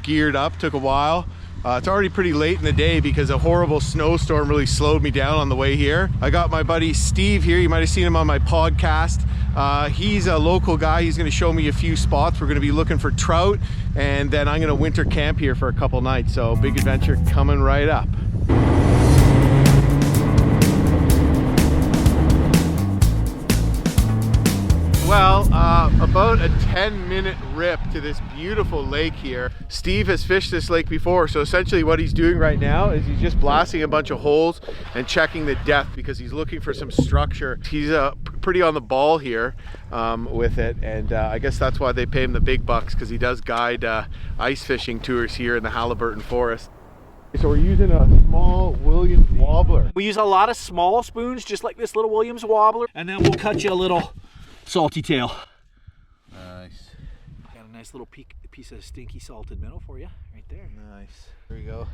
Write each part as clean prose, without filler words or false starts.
geared up, took a while. It's already pretty late in the day because a horrible snowstorm really slowed me down on the way here. I got my buddy Steve here. You might have seen him on my podcast. He's a local guy. He's going to show me a few spots. We're going to be looking for trout, and then I'm going to winter camp here for a couple nights. So big adventure coming right up. Well, about a 10-minute rip to this beautiful lake here. Steve has fished this lake before, so essentially what he's doing right now is he's just blasting a bunch of holes and checking the depth because he's looking for some structure. He's pretty on the ball here with it, and I guess that's why they pay him the big bucks, because he does guide ice fishing tours here in the Haliburton Forest. So we're using a small Williams wobbler. We use a lot of small spoons, just like this little Williams wobbler, and then we'll cut you a little salty tail. Nice. Got a nice little piece of stinky salted minnow for you right there. Nice. There we go.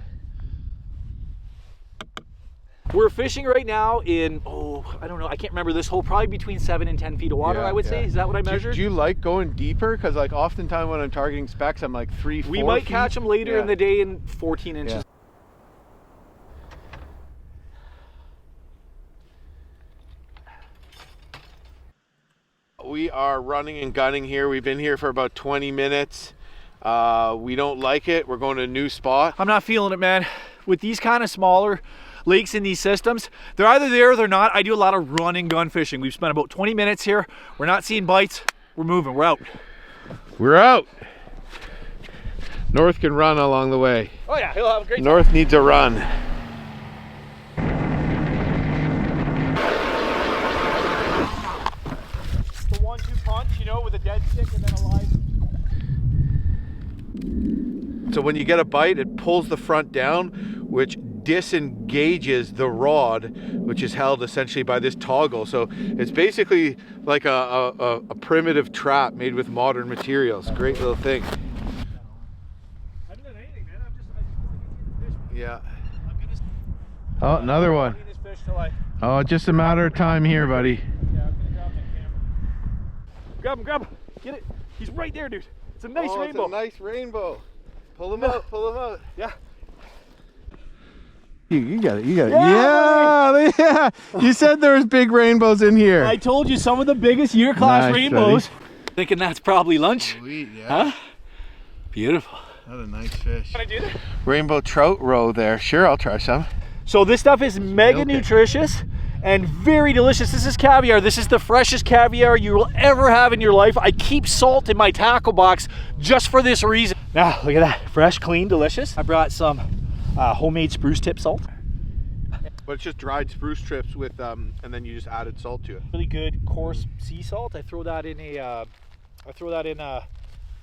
We're fishing right now in, I don't know, I can't remember this hole, probably between 7 and 10 feet of water, I would say. Is that what I measured? Do you like going deeper? Because like oftentimes when I'm targeting specks, I'm like 3-4 We might feet. catch them later in the day in 14 inches. Yeah. We are running and gunning here. We've been here for about 20 minutes. We don't like it. We're going to a new spot. I'm not feeling it, man. With these kind of smaller lakes in these systems, they're either there or they're not. I do a lot of run and gun fishing. We've spent about 20 minutes here. We're not seeing bites. We're moving. We're out. We're out. North can run along the way. Oh yeah, he'll have a great time. North needs a run. The 1-2 punch, you know, with a dead stick and then a live. So when you get a bite, it pulls the front down, which disengages the rod, which is held essentially by this toggle. So it's basically like a primitive trap made with modern materials. Great little thing. I haven't done anything, man. I'm just fish. Yeah. Oh, another one. This fish till Oh, just a matter of time here, buddy. Yeah, I'm gonna grab that camera. Grab him. Get it. He's right there, dude. It's a nice rainbow. It's a nice rainbow. Pull him out, pull him out. Yeah. You got it, Yeah. You said there was big rainbows in here. I told you, some of the biggest year class Nice, rainbows. buddy. Thinking that's probably lunch. Sweet, yeah. Huh? Beautiful. What a nice fish. Can I do that? Rainbow trout roe there. Sure, I'll try some. So this stuff is mega nutritious and very delicious. This is caviar. This is the freshest caviar you will ever have in your life. I keep salt in my tackle box just for this reason. Now, look at that. Fresh, clean, delicious. I brought some homemade spruce tip salt. But it's just dried spruce strips with, and then you just added salt to it. Really good coarse sea salt. I throw that in a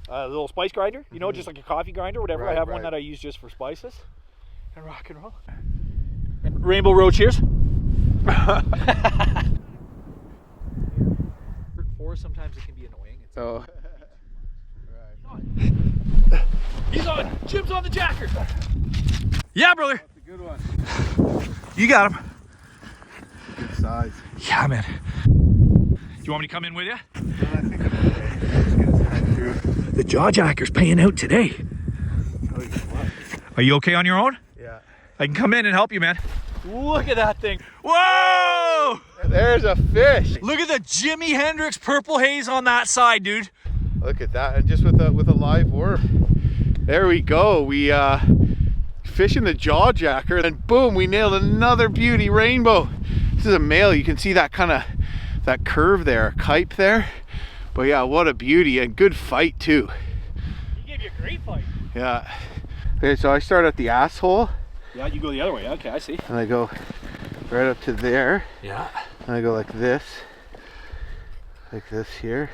little spice grinder, you know, just like a coffee grinder, whatever. Right, I have one that I use just for spices. And rock and roll. Rainbow roach, cheers. Forest, sometimes it can be annoying. So, He's on. Jim's on the jacker. Yeah, brother. that's a good one. You got him. Good size. Yeah, man. Do you want me to come in with you? I think I'm okay. Just get his head through. The jaw jacker's paying out today. Tell you what. Are you okay on your own? Yeah. I can come in and help you, man. Look at that thing. Whoa! There's a fish. Look at the Jimi Hendrix purple haze on that side, dude. Look at that, and just with a live worm. There we go. We fishing the jaw jacker, and boom, we nailed another beauty rainbow. This is a male. You can see that kind of that curve there, kite there. But yeah, what a beauty, and good fight too. He gave you a great fight. Yeah. Okay, so I start at the asshole. Yeah, you go the other way. Okay, I see. And I go right up to there. Yeah. And I go like this here,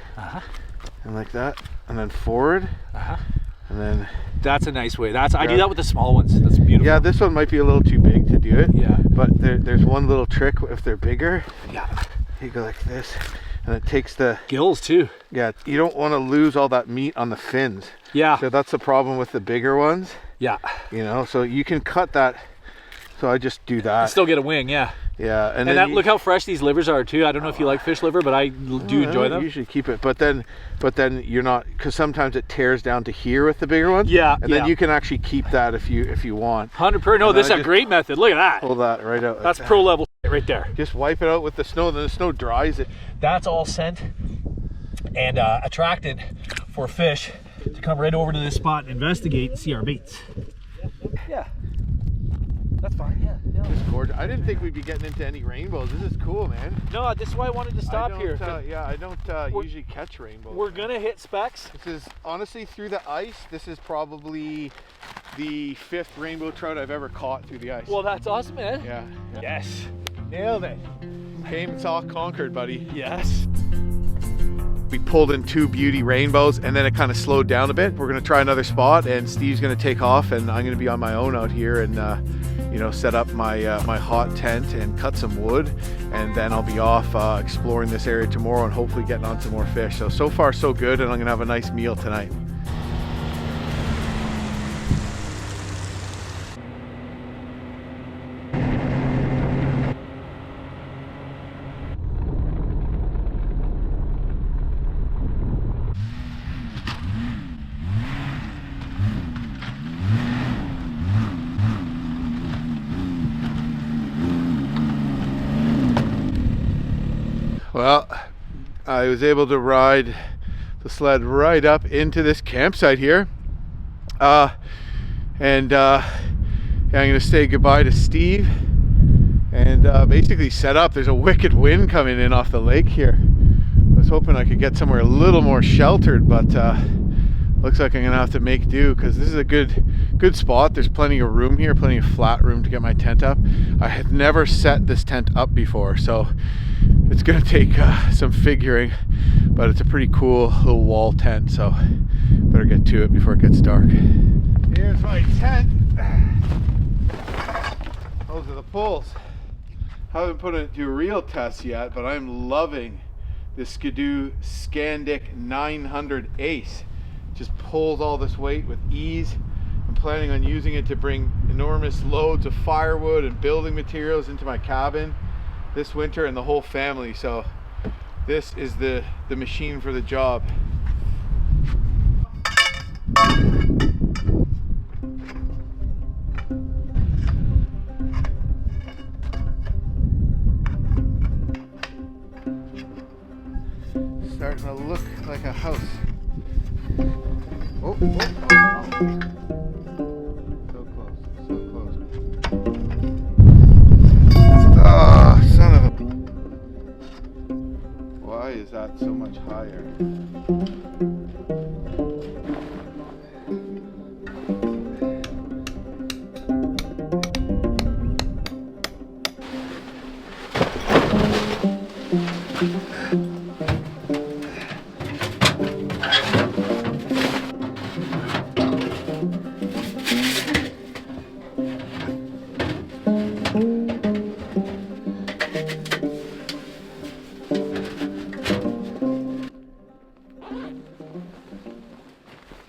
and like that, and then forward, and then. That's a nice way. I do that with the small ones. That's beautiful. Yeah, this one might be a little too big to do it. Yeah. But there's one little trick if they're bigger. Yeah. You go like this, and it takes the Gills too. Yeah. You don't want to lose all that meat on the fins. Yeah. So that's the problem with the bigger ones. Yeah. You know, so you can cut that. So I just do that. You still get a wing, yeah. Yeah, and that, look how fresh these livers are too. I don't know if you like fish liver, but I do enjoy them. Usually keep it, but then you're not, because sometimes it tears down to here with the bigger ones. Yeah, and then you can actually keep that if you want. 100%. No, this is a great method. Look at that. Pull that right out. That's pro level right there. Just wipe it out with the snow, then the snow dries it. That's all scent and attracted for fish to come right over to this spot and investigate and see our baits. Yeah. That's fine, yeah. This is gorgeous. I didn't think we'd be getting into any rainbows. This is cool, man. No, this is why I wanted to stop here. I don't usually catch rainbows. We're gonna hit specks. This is, honestly, through the ice, this is probably the 5th rainbow trout I've ever caught through the ice. Well, that's awesome, man. Yeah. Yes. Nailed it. Came, saw, conquered, buddy. Yes. We pulled in 2 beauty rainbows, and then it kind of slowed down a bit. We're gonna try another spot, and Steve's gonna take off, and I'm gonna be on my own out here and you know, set up my my hot tent and cut some wood, and then I'll be off exploring this area tomorrow and hopefully getting on some more fish. So far so good, and I'm gonna have a nice meal tonight. Well, I was able to ride the sled right up into this campsite here. Yeah, I'm gonna say goodbye to Steve and basically set up. There's a wicked wind coming in off the lake here. I was hoping I could get somewhere a little more sheltered, but looks like I'm gonna have to make do, because this is a good spot. There's plenty of room here, plenty of flat room to get my tent up. I had never set this tent up before, so it's gonna take some figuring, but it's a pretty cool little wall tent, so better get to it before it gets dark. Here's my tent. Those are the poles. Haven't put it to a real test yet, but I'm loving this Skidoo Scandic 900 Ace. Just pulls all this weight with ease. I'm planning on using it to bring enormous loads of firewood and building materials into my cabin this winter, and the whole family. So this is the machine for the job. Starting to look like a house. Oh. So close, so close. Ah, son of a... Why is that so much higher?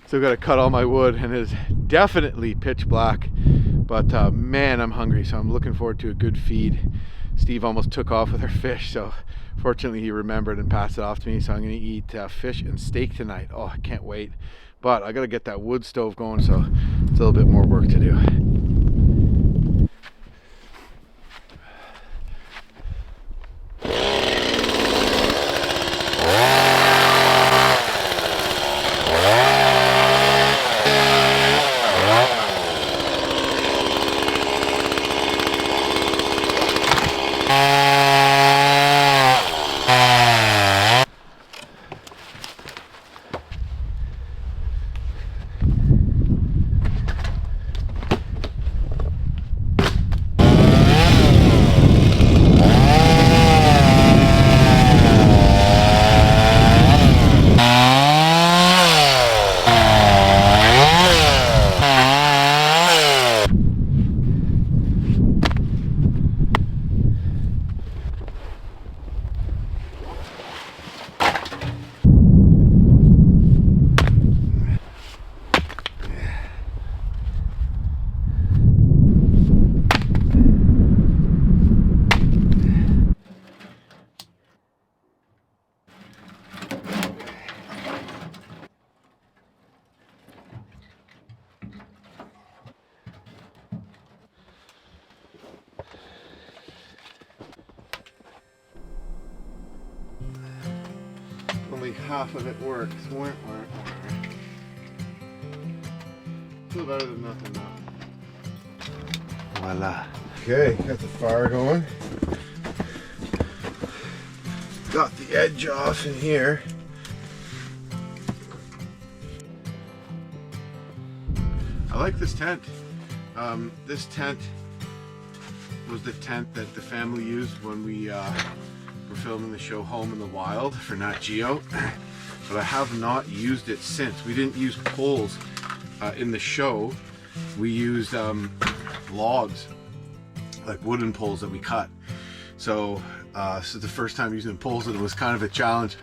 Still got to cut all my wood, and it is definitely pitch black, but man, I'm hungry, so I'm looking forward to a good feed. Steve almost took off with our fish, so fortunately he remembered and passed it off to me, so I'm going to eat fish and steak tonight. Oh, I can't wait. But I got to get that wood stove going, so it's a little bit more work to do. half of it works. Still better than nothing though. Voila. Okay, got the fire going. Got the edge off in here. I like this tent. This tent was the tent that the family used when we were filming the show Home in the Wild for Nat Geo, but I have not used it since. We didn't use poles in the show. We used logs, like wooden poles that we cut. So this is the first time using poles, and it was kind of a challenge.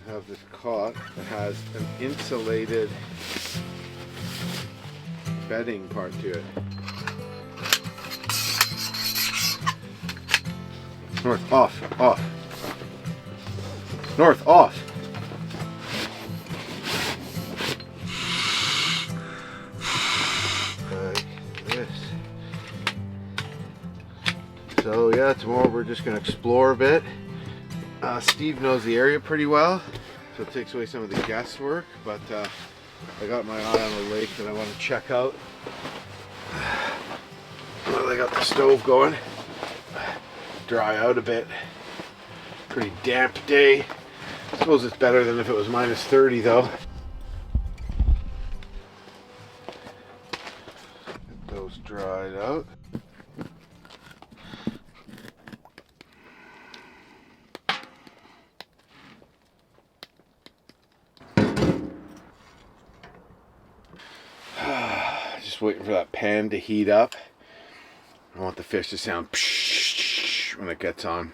I have this cot that has an insulated bedding part to it. North, off, off. North, off. Like this. So yeah, tomorrow we're just gonna explore a bit. Steve knows the area pretty well, so it takes away some of the guesswork, but I got my eye on a lake that I want to check out. Well, I got the stove going. Dry out a bit. Pretty damp day. I suppose it's better than if it was minus 30 though. Get those dried out. Just waiting for that pan to heat up. I want the fish to sound psh when it gets on.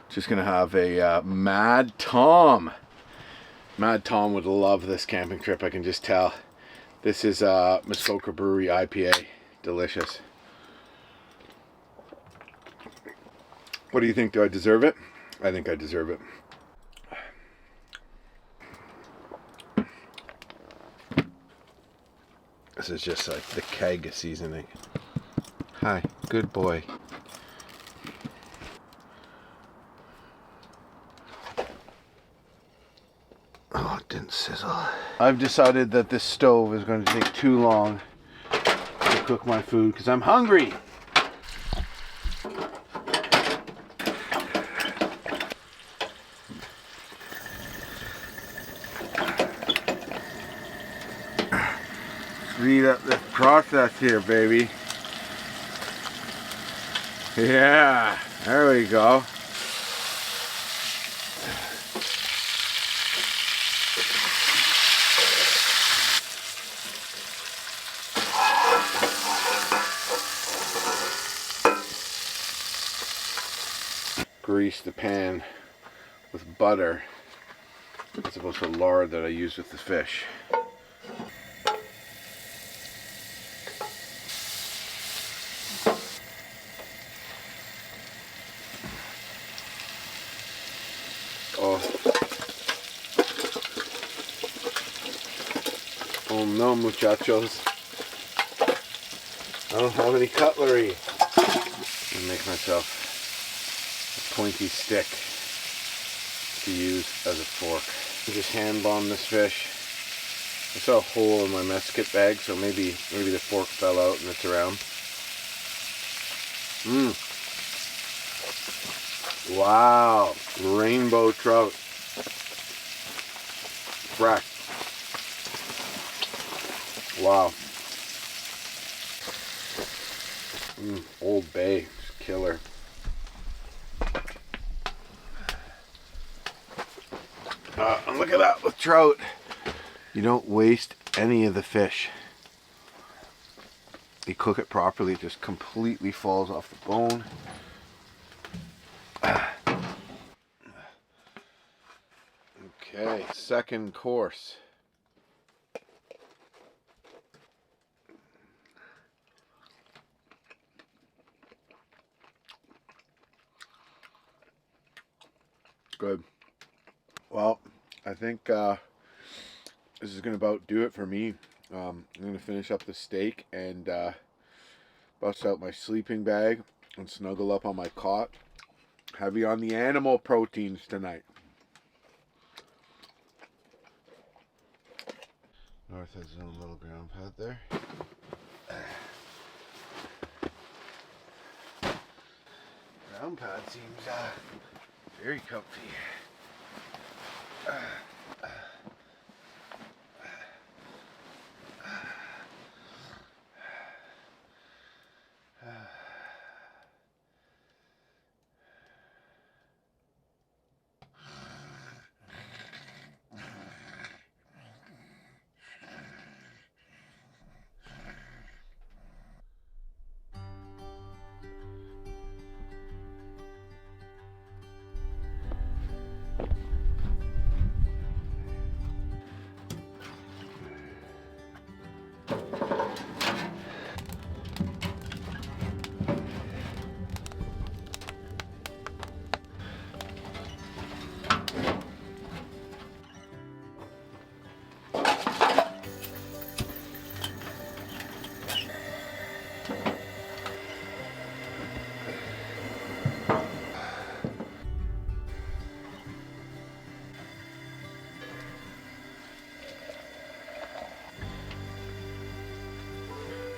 Just gonna have a Mad Tom. Mad Tom would love this camping trip, I can just tell. This is Muskoka Brewery IPA. Delicious. What do you think? Do I deserve it? I think I deserve it. This is just like the keg seasoning. Hi, good boy. Oh, it didn't sizzle. I've decided that this stove is going to take too long to cook my food because I'm hungry. Speed up this process here, baby. Yeah, there we go. Grease the pan with butter as opposed to lard that I use with the fish. Oh no, muchachos. I don't have any cutlery. I'm gonna make myself a pointy stick to use as a fork. I just hand bomb this fish. I saw a hole in my mess kit bag, so maybe the fork fell out and it's around. Wow, rainbow trout. Frack. Wow. Old Bay, killer. And look at that with trout. You don't waste any of the fish. You cook it properly, it just completely falls off the bone. Okay, second course. Good. Well, I think this is gonna about do it for me. I'm gonna finish up the steak and bust out my sleeping bag and snuggle up on my cot. Heavy on the animal proteins tonight. North has his own little ground pad there. Ground pad seems very comfy.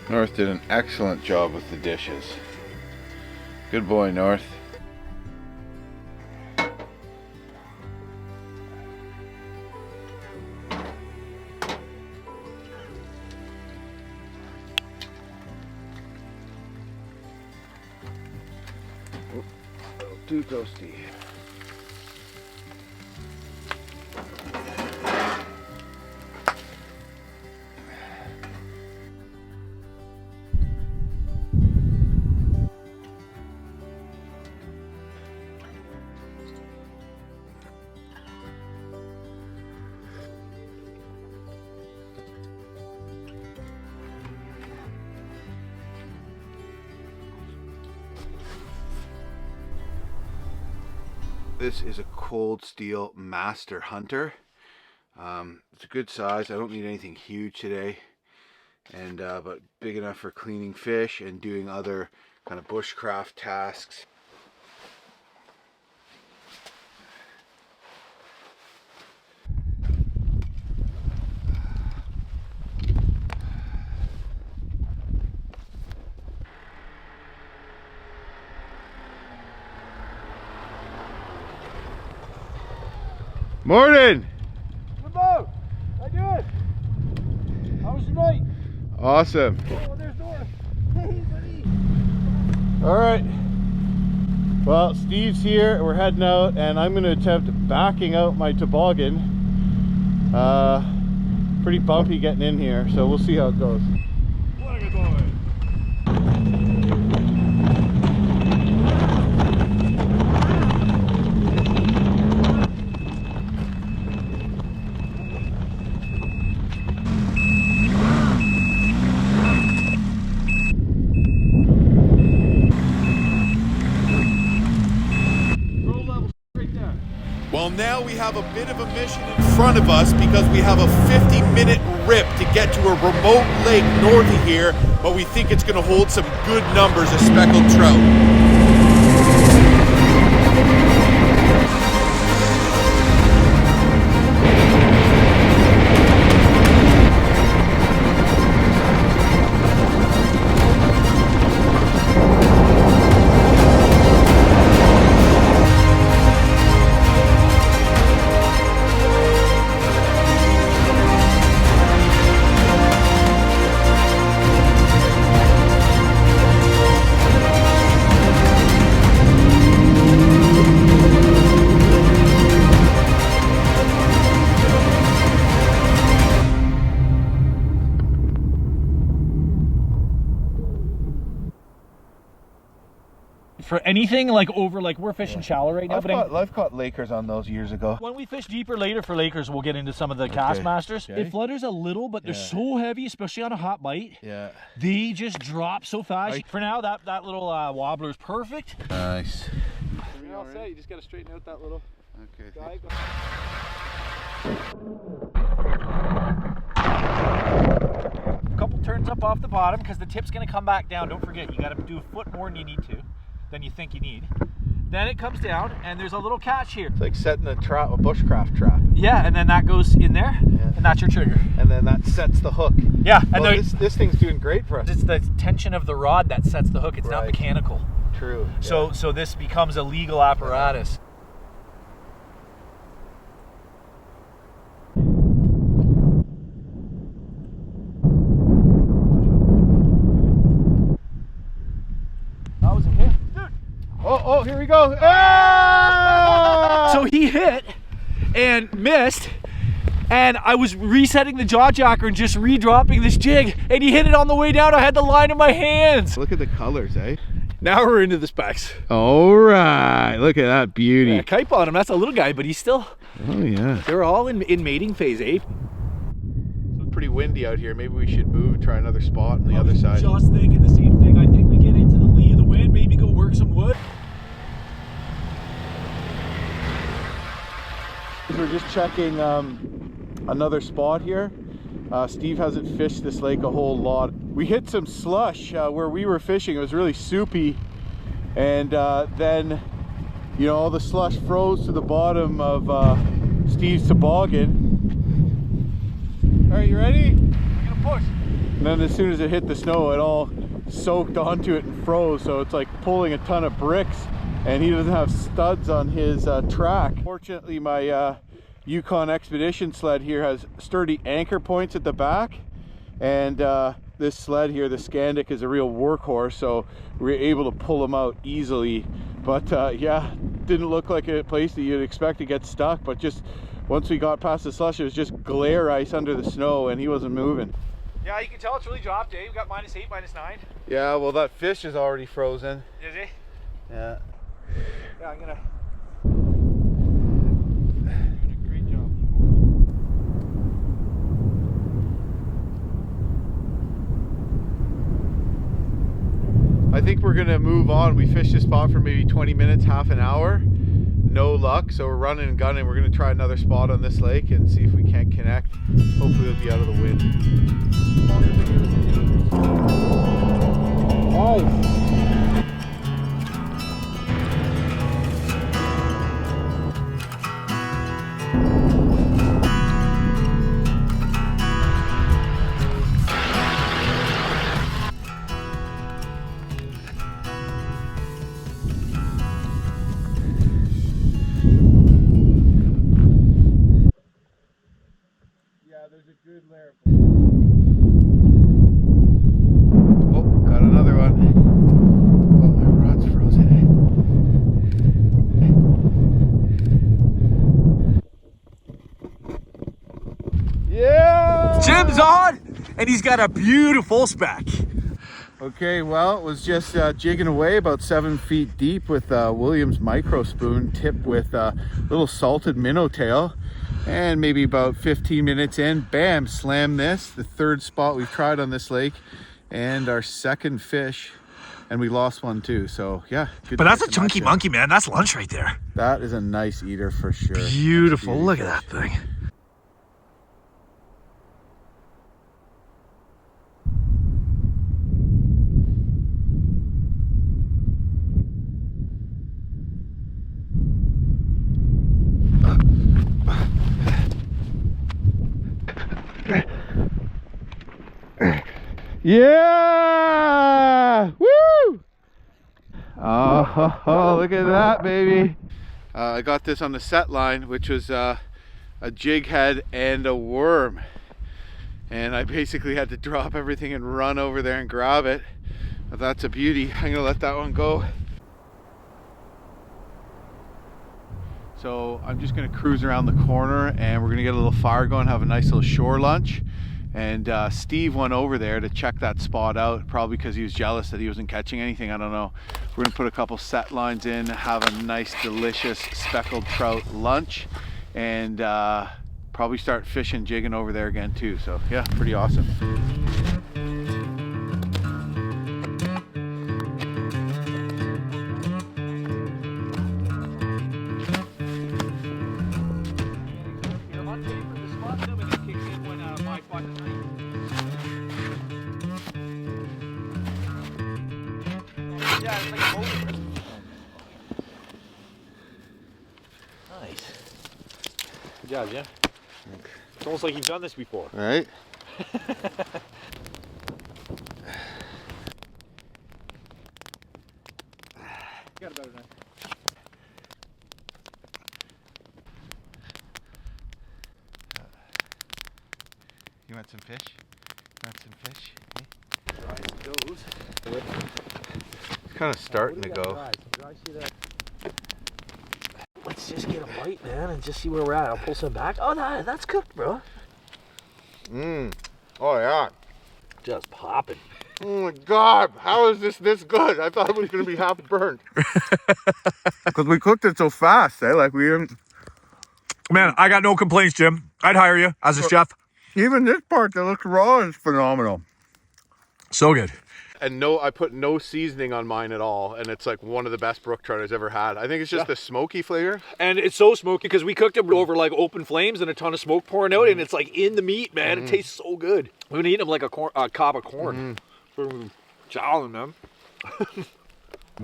North did an excellent job with the dishes. Good boy, North. Oh, too toasty. This is a cold steel master hunter. It's a good size. I don't need anything huge today, and but big enough for cleaning fish and doing other kind of bushcraft tasks. Morning! Good boat! How you doing? How was your night? Awesome. Oh, there's North. Hey, buddy! Alright. Well, Steve's here. We're heading out, and I'm going to attempt backing out my toboggan. Pretty bumpy getting in here, so we'll see how it goes. What a good boy! Well, now we have a bit of a mission in front of us because we have a 50-minute rip to get to a remote lake north of here, but we think it's going to hold some good numbers of speckled trout. For anything like over, like we're fishing shallow right now, I've caught Lakers on those years ago. when we fish deeper later for Lakers, we'll get into some of the cast masters. Okay. It flutters a little, but they're so heavy, especially on a hot bite. Yeah. They just drop so fast. For now, that little wobbler is perfect. Nice. You're all set. You just got to straighten out that little Okay. guy. Couple turns up off the bottom because the tip's going to come back down. Don't forget, you got to do a foot more than you need to, than you think you need. then it comes down, and there's a little catch here. It's like setting a bushcraft trap. Yeah, and then that goes in there, and that's your trigger. And then that sets the hook. Yeah, and well, this thing's doing great for us. It's the tension of the rod that sets the hook. It's not mechanical. True. So this becomes a legal apparatus. That was a hit. Dude. Oh, here we go. Ah! So he hit and missed, and I was resetting the jaw jacker and just re-dropping this jig, and he hit it on the way down. I had the line in my hands. Look at the colors, eh? Now we're into the specs. All right, look at that beauty. Yeah, kite on him. That's a little guy, but he's still. Oh yeah. They're all in mating phase, eh? It's pretty windy out here. Maybe we should move and try another spot on the other side. Just thinking the same thing. I think we get into the lee of the wind. Maybe go work some wood. We're just checking another spot here. Steve hasn't fished this lake a whole lot. We hit some slush where we were fishing. It was really soupy, and then you know, all the slush froze to the bottom of Steve's toboggan. All right, you ready? We're gonna push. And then as soon as it hit the snow, it all soaked onto it and froze, so it's like pulling a ton of bricks, and he doesn't have studs on his track. Fortunately, my Yukon Expedition sled here has sturdy anchor points at the back, and this sled here, the Scandic, is a real workhorse, so we were able to pull him out easily. But yeah, didn't look like a place that you'd expect to get stuck, but just once we got past the slush, it was just glare ice under the snow, and he wasn't moving. Yeah, you can tell it's really dropped, eh? We got -8, -9. Yeah, well, that fish is already frozen. Is he? Yeah. Yeah, I'm gonna. I think we're gonna move on. We fished this spot for maybe 20 minutes, half an hour. No luck, so we're running and gunning. We're gonna try another spot on this lake and see if we can't connect. Hopefully it'll be out of the wind. Nice. Oh, got another one. Oh, my rod's frozen. Yeah! Jim's on, and he's got a beautiful speck. Okay, well, it was just jigging away about 7 feet deep with Williams micro spoon, tipped with a little salted minnow tail. And maybe about 15 minutes in, bam, slam this, the third spot we've tried on this lake, and our second fish, and we lost one too. So yeah, good. But that's a chunky monkey, man. That's lunch right there. That is a nice eater for sure. Beautiful. Look at that thing. Yeah! Woo! Oh, look at that, baby. I got this on the set line, which was a jig head and a worm. And I basically had to drop everything and run over there and grab it. But that's a beauty. I'm gonna let that one go. So I'm just gonna cruise around the corner, and we're gonna get a little fire going, have a nice little shore lunch. And Steve went over there to check that spot out, probably because he was jealous that he wasn't catching anything. I don't know. We're gonna put a couple set lines in, have a nice delicious speckled trout lunch, and probably start fishing, jigging over there again too. So yeah, pretty awesome. Good job, Jim. It's almost like you've done this before. Right? Got a better knife. You want some fish? It's kind of starting to go. Let's just get a bite, man, and just see where we're at. I'll pull some back. Oh, no, that's cooked, bro. Oh yeah. Just popping. Oh my God, how is this good? I thought it was gonna be half burnt. Because we cooked it so fast, eh? Like we didn't. Man, I got no complaints, Jim. I'd hire you as a chef. Even this part that looks raw is phenomenal. So good. And no, I put no seasoning on mine at all, and it's like one of the best brook trout I've ever had. I think it's just the smoky flavor. And it's so smoky because we cooked it over like open flames and a ton of smoke pouring out, and it's like in the meat, man. It tastes so good. We're gonna eat them like a cob of corn. Chowing them.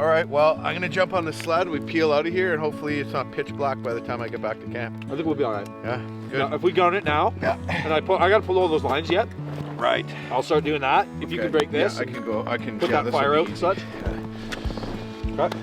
All right, well, I'm gonna jump on the sled. We peel out of here, and hopefully it's not pitch black by the time I get back to camp. I think we'll be all right. Yeah, good. Now, if we got it now, and I gotta pull all those lines yet. Right. I'll start doing that. If you can break this, Yeah, I can go. I can put yeah, that this fire will out be and such. Okay.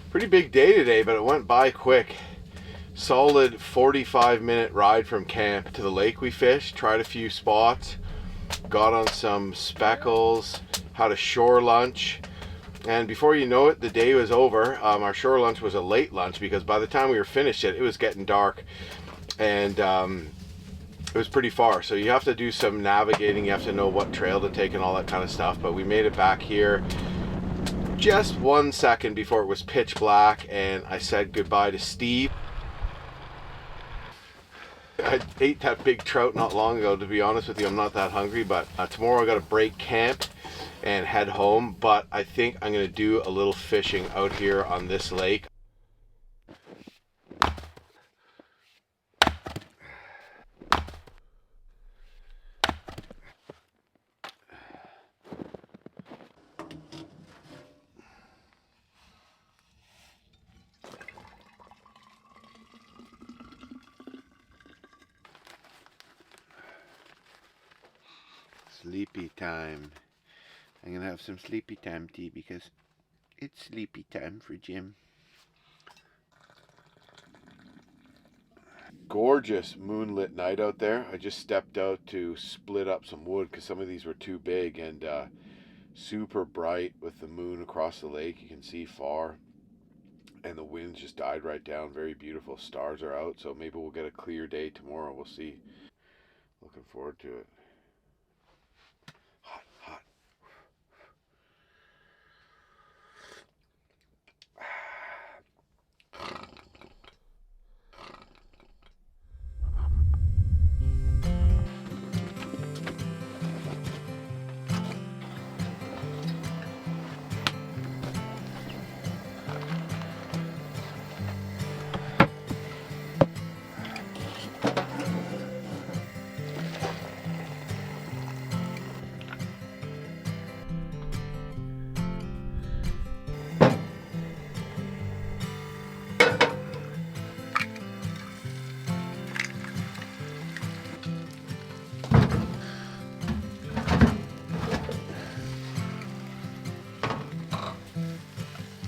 Pretty big day today, but it went by quick. Solid 45-minute ride from camp to the lake we fished, tried a few spots, got on some speckles, had a shore lunch, and before you know it, the day was over. Our shore lunch was a late lunch because by the time we were finished it was getting dark, and it was pretty far, so you have to do some navigating, you have to know what trail to take and all that kind of stuff. But we made it back here just 1 second before it was pitch black, and I said goodbye to Steve. I ate that big trout not long ago. To be honest with you, I'm not that hungry, but tomorrow I got to break camp and head home. But I think I'm going to do a little fishing out here on this lake. Sleepy time. I'm gonna have some sleepy time tea because it's sleepy time for Jim. Gorgeous moonlit night out there. I just stepped out to split up some wood because some of these were too big, and super bright with the moon across the lake. You can see far, and the winds just died right down. Very beautiful. Stars are out, so maybe we'll get a clear day tomorrow. We'll see. Looking forward to it.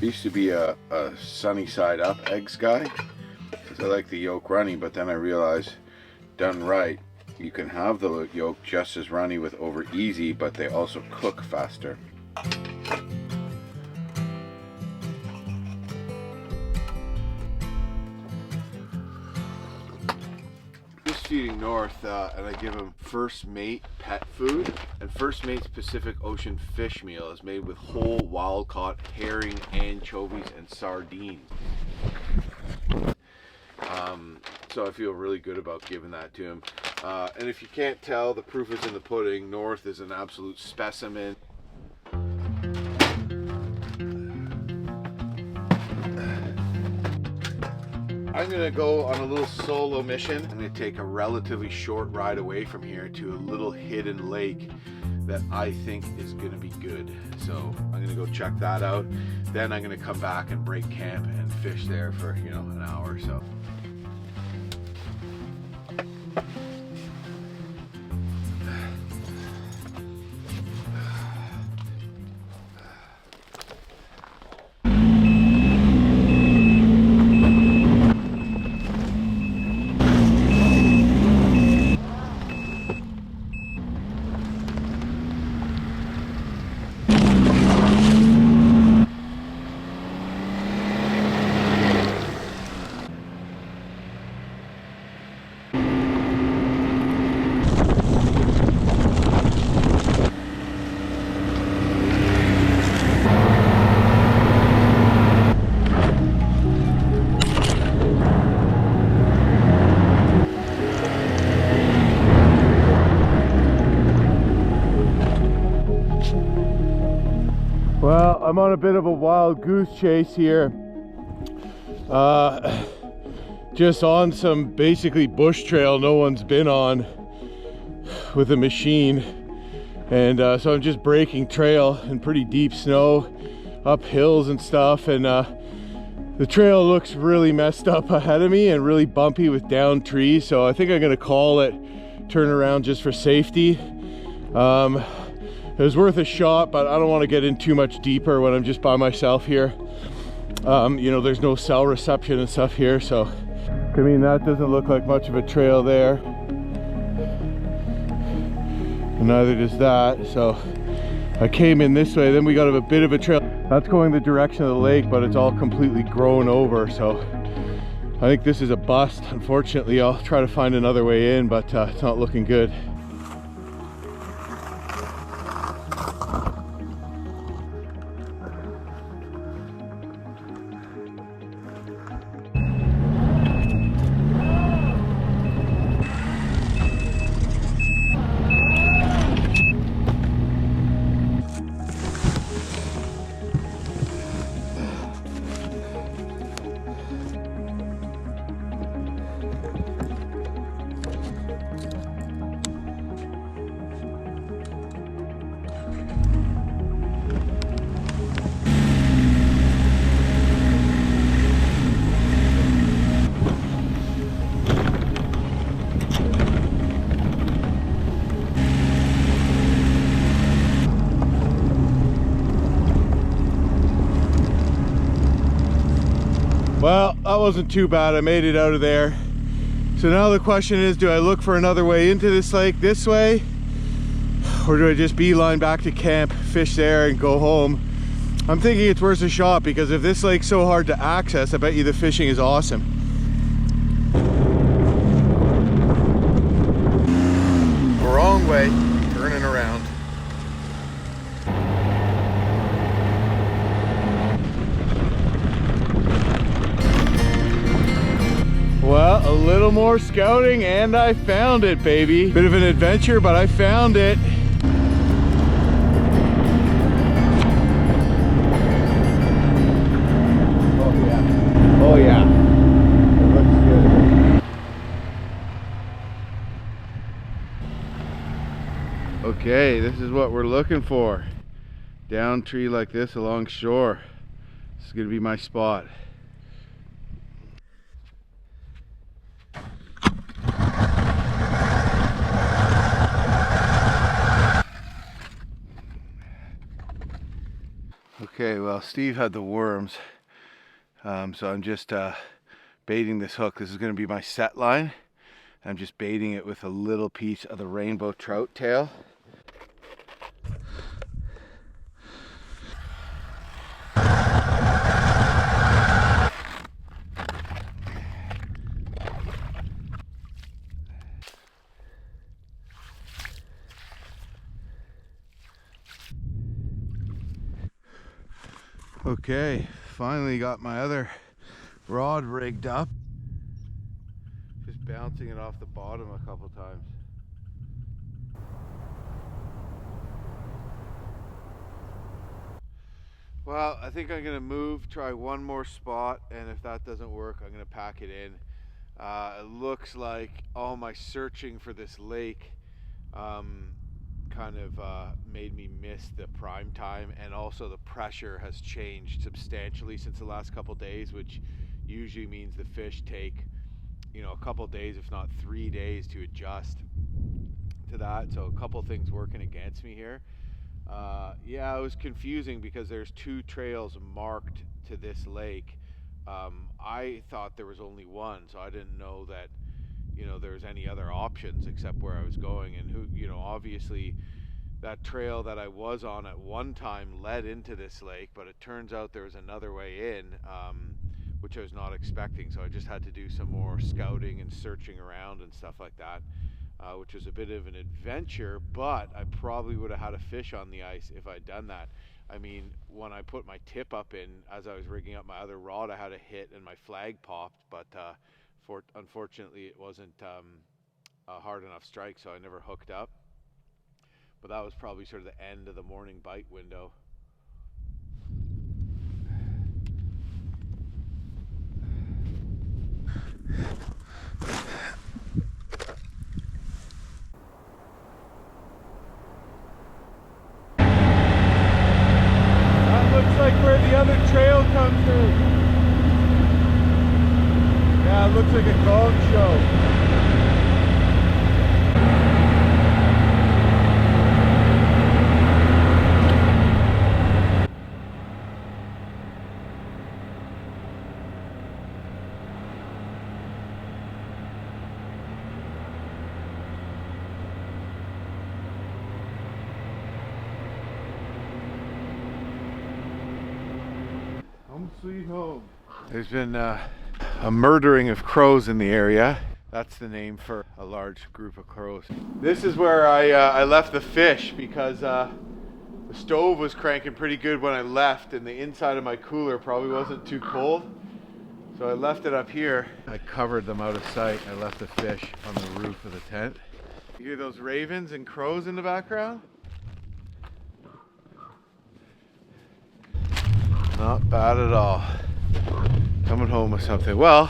used to be a sunny side up eggs guy, because I like the yolk runny, but then I realized, done right, you can have the yolk just as runny with over easy, but they also cook faster. Feeding North, and I give him First Mate pet food, and First Mate's Pacific Ocean fish meal is made with whole wild caught herring, anchovies, and sardines. So I feel really good about giving that to him. And if you can't tell, the proof is in the pudding. North is an absolute specimen. I'm gonna go on a little solo mission. I'm gonna take a relatively short ride away from here to a little hidden lake that I think is gonna be good. So I'm gonna go check that out. Then I'm gonna come back and break camp and fish there for, you know, an hour or so. Well, I'm on a bit of a wild goose chase here. Just on some basically bush trail no one's been on with a machine. And so I'm just breaking trail in pretty deep snow, up hills and stuff. And the trail looks really messed up ahead of me and really bumpy with downed trees. So I think I'm gonna call it, turn around just for safety. It was worth a shot, but I don't want to get in too much deeper when I'm just by myself here. You know, there's no cell reception and stuff here, so I mean, that doesn't look like much of a trail there, and neither does that. So I came in this way, then we got a bit of a trail that's going the direction of the lake, but it's all completely grown over. So I think this is a bust. Unfortunately, I'll try to find another way in, but it's not looking good. Well, that wasn't too bad. I made it out of there. So now the question is, do I look for another way into this lake this way? Or do I just beeline back to camp, fish there and go home? I'm thinking it's worth a shot, because if this lake's so hard to access, I bet you the fishing is awesome. Wrong way, turning around. Well, a little more scouting and I found it, baby. Bit of an adventure, but I found it. Oh yeah. Oh yeah. It looks good. Okay, this is what we're looking for. Down tree like this along shore. This is gonna be my spot. Okay, well, Steve had the worms, so I'm just baiting this hook. This is going to be my set line. I'm just baiting it with a little piece of the rainbow trout tail. Okay, finally got my other rod rigged up. Just bouncing it off the bottom a couple times. Well, I think I'm gonna move, try one more spot, and if that doesn't work, I'm gonna pack it in. It looks like all my searching for this lake kind of made me miss the prime time, and also the pressure has changed substantially since the last couple days, which usually means the fish take, you know, a couple days, if not 3 days, to adjust to that. So a couple things working against me here. Yeah, it was confusing because there's 2 trails marked to this lake. I thought there was only one, so I didn't know that, you know, there was any other options except where I was going. And who, you know, obviously that trail that I was on at one time led into this lake, but it turns out there was another way in, which I was not expecting. So I just had to do some more scouting and searching around and stuff like that, which was a bit of an adventure, but I probably would have had a fish on the ice if I'd done that. I mean, when I put my tip up in, as I was rigging up my other rod, I had a hit and my flag popped, but unfortunately it wasn't a hard enough strike, so I never hooked up. But that was probably sort of the end of the morning bite window. That looks like where the other trail comes through. Yeah, it looks like a gong show. Home sweet home. There's been a murdering of crows in the area. That's the name for a large group of crows. This is where I left the fish because the stove was cranking pretty good when I left, and the inside of my cooler probably wasn't too cold. So I left it up here. I covered them out of sight. I left the fish on the roof of the tent. You hear those ravens and crows in the background? Not bad at all. Coming home with something. Well,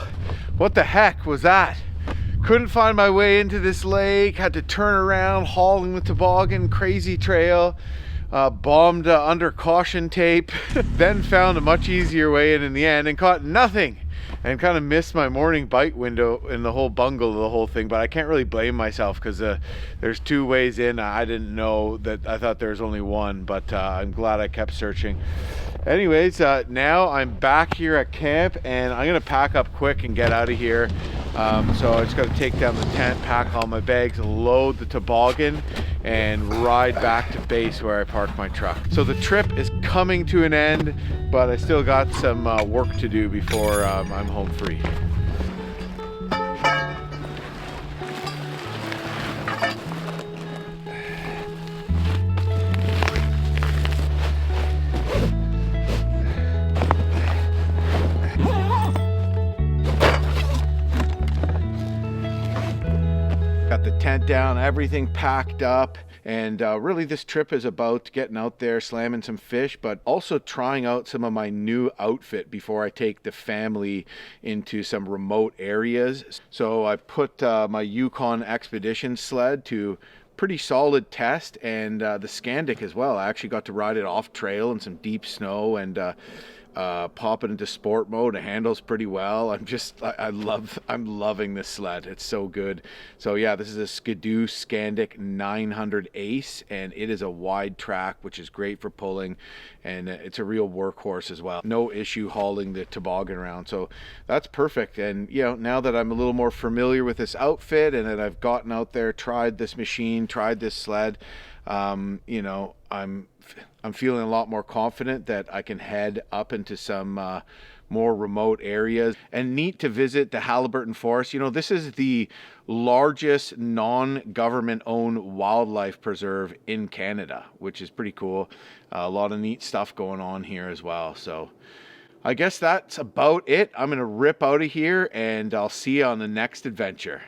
what the heck was that? Couldn't find my way into this lake. Had to turn around, hauling the toboggan, crazy trail. Bombed under caution tape. Then found a much easier way in the end and caught nothing. And kind of missed my morning bite window in the whole bungle of the whole thing, but I can't really blame myself because there's 2 ways in. I didn't know that. I thought there was only one, but I'm glad I kept searching. Anyways, now I'm back here at camp, and I'm gonna pack up quick and get out of here. So I just gotta take down the tent, pack all my bags, load the toboggan, and ride back to base where I parked my truck. So the trip is coming to an end, but I still got some work to do before I'm home free. Got the tent down, everything packed up, and really this trip is about getting out there, slamming some fish, but also trying out some of my new outfit before I take the family into some remote areas. So I put my Yukon Expedition sled to pretty solid test, and the Scandic as well. I actually got to ride it off trail in some deep snow, and pop it into sport mode. It handles pretty well. I'm loving this sled. It's so good. So yeah, this is a Skidoo Scandic 900 Ace, and it is a wide track, which is great for pulling, and it's a real workhorse as well. No issue hauling the toboggan around. So that's perfect. And you know, now that I'm a little more familiar with this outfit and that I've gotten out there, tried this machine, tried this sled, you know, I'm feeling a lot more confident that I can head up into some more remote areas. And neat to visit the Haliburton Forest. You know, this is the largest non-government owned wildlife preserve in Canada, which is pretty cool. A lot of neat stuff going on here as well. So I guess that's about it. I'm gonna rip out of here, and I'll see you on the next adventure.